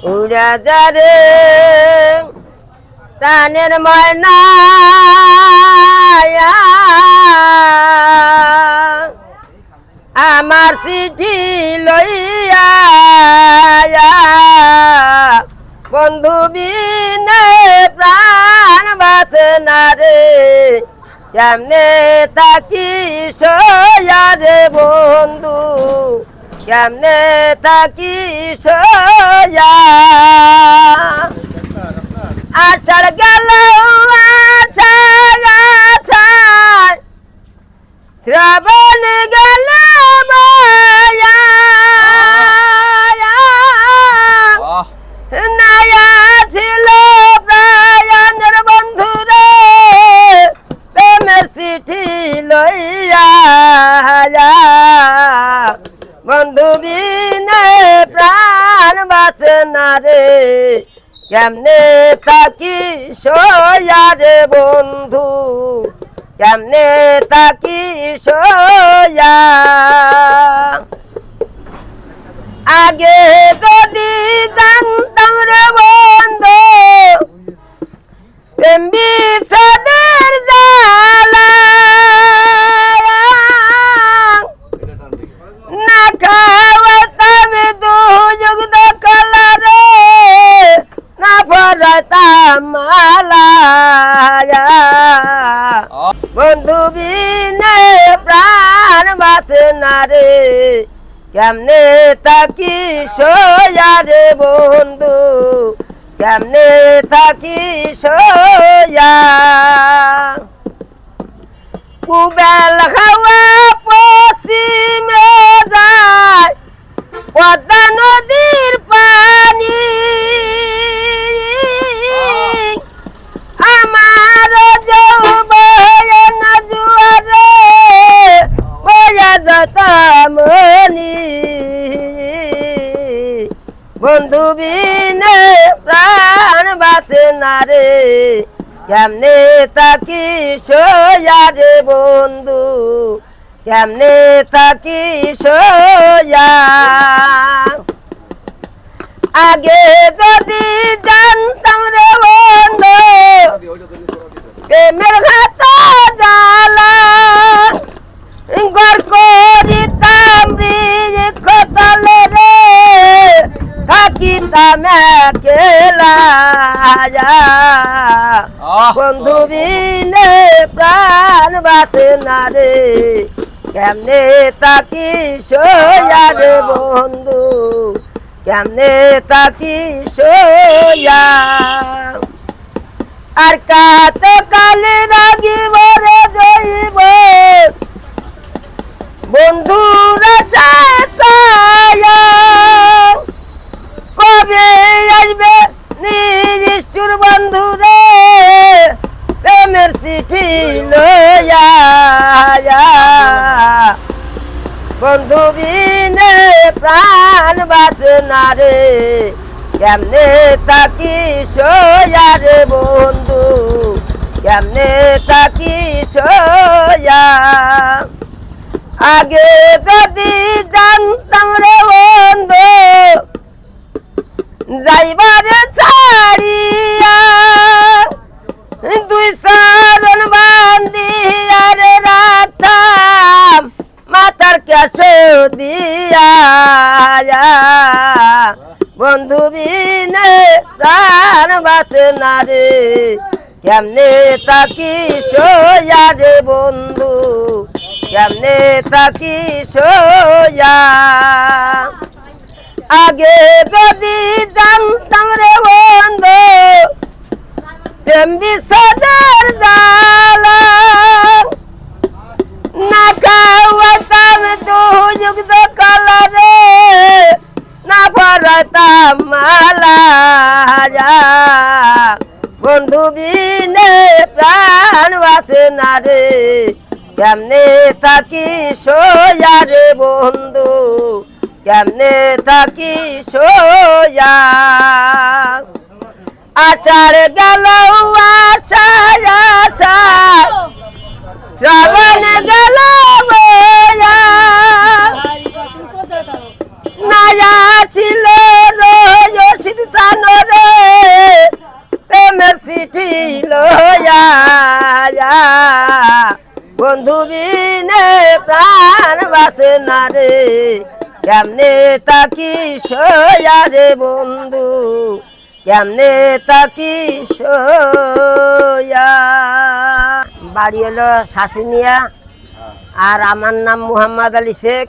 উড়া যারে প্রাণের ময়না আমার চিঠি লইয়া বন্ধু বিনে প্রাণ বাঁচে না রে কেমনে তাকি সয়া রে বন্ধু কেমনে তাকি সয়া আছাড় গেল শ্রাবণ গেল নায়া ছিল প্রায়ণের বন্ধু রে প্রেমের চিঠি লইয়া বন্ধু বিনে প্রাণ বাঁচে না রে কেমনে তাকি সয়া রে বন্ধু কেমনে তাকি সয়া আগে যদি জানতাম রে বন্ধু প্রেম বিষাদের জ্বালা না খাওয়াতাম দুযোগ দখলা রে না পড়াতাম মালা বন্ধু বিনে প্রাণ বাঁচে না রে কেমনে তাকি সয়া রে বন্ধু কেমনে তাকি সয়া কুবেল হাওয়া পশ্চিমে যায় পদ্মা নদীর পানি আমার যৌবন জুয়ারে বয়া যতমনি বন্ধু বিনে প্রাণ বাঁচে না রে কেমনে তাকি সয়া রে বন্ধু কেমনে তাকি সয়া আগে যদি জানতাম রে বন্ধু প্রেমের ঘাত জ্বালা গর করিতাম রিখতলে রে থাকিতাম একলা বন্ধু বিনে প্রাণ বাঁচে না রে কেমনে তাকি সয়া রে বন্ধু কেমনে তাকি সয়া আর কাতে কালে রাগিব রে জইব বন্ধুরা ছায়া কবে আসবে নিষ্ঠুর বন্ধু রে প্রেমের চিঠি লইয়া বন্ধু বিনে প্রাণ বাঁচে না রে কেমনে তাকি সয়া রে বন্ধু কেমনে তাকি সয়া আগে যদি জানতাম রে বন্ধু যাইবার ছাড়িয়া দুই চরণ বান্ধিয়া রে রাখতাম মাথার কেশ দিয়া বন্ধু বিনে প্রাণ বাঁচে না রে কেমনে তাকি সয়া রে বন্ধু কেমনে তাকি সয়া আগে যদি জানতাম রে বন্ধু প্রেম বিষাদের জ্বালা না খাওয়াতাম দুযোগ দখলা রে না পড়াতাম মালা বন্ধু বিনে প্রাণ বাঁচে না রে কেমনে তাকি সয়া রে বন্ধু কেমনে তাকি সয়া আচার গেল আশা আশা শ্রাবণ গেল নায়া ছিল রোজ না রে, কেমনে তাকি সয়া রে বন্ধু, কেমনে তাকি সয়া। বাড়ি হলো শাশুনিয়া, আর আমার নাম মুহাম্মদ আলী শেখ।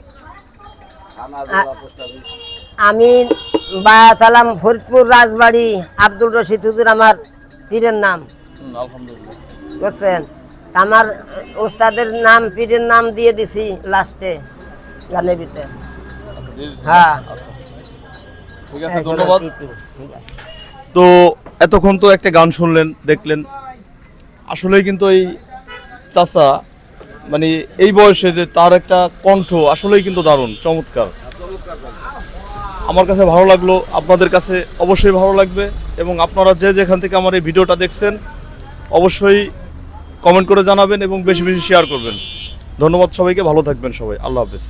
আমি বায়াতালাম ফরিদপুর রাজবাড়ি। আব্দুল রশিদ হুজুর আমার পীরের নাম। আলহামদুলিল্লাহ। বুঝছেন, আমার ওস্তাদের নাম পীরের নাম দিয়ে দিছি লাস্টে গানের ভিতরে। হ্যাঁ, ঠিক আছে, ধন্যবাদ। ঠিক আছে। তো এতক্ষণ তো একটা গান শুনলেন, দেখলেন। আসলেই কিন্তু এই চাচা মানে এই বয়সে যে তার একটা কণ্ঠ আসলেই কিন্তু দারুণ, চমৎকার। আমার কাছে ভালো লাগলো, আপনাদের কাছে অবশ্যই ভালো লাগবে। এবং আপনারা যে যেখান থেকে আমার এই ভিডিওটা দেখছেন অবশ্যই কমেন্ট করে জানাবেন এবং বেশি বেশি শেয়ার করবেন। ধন্যবাদ সবাইকে, ভালো থাকবেন সবাই, আল্লাহ হাফেজ।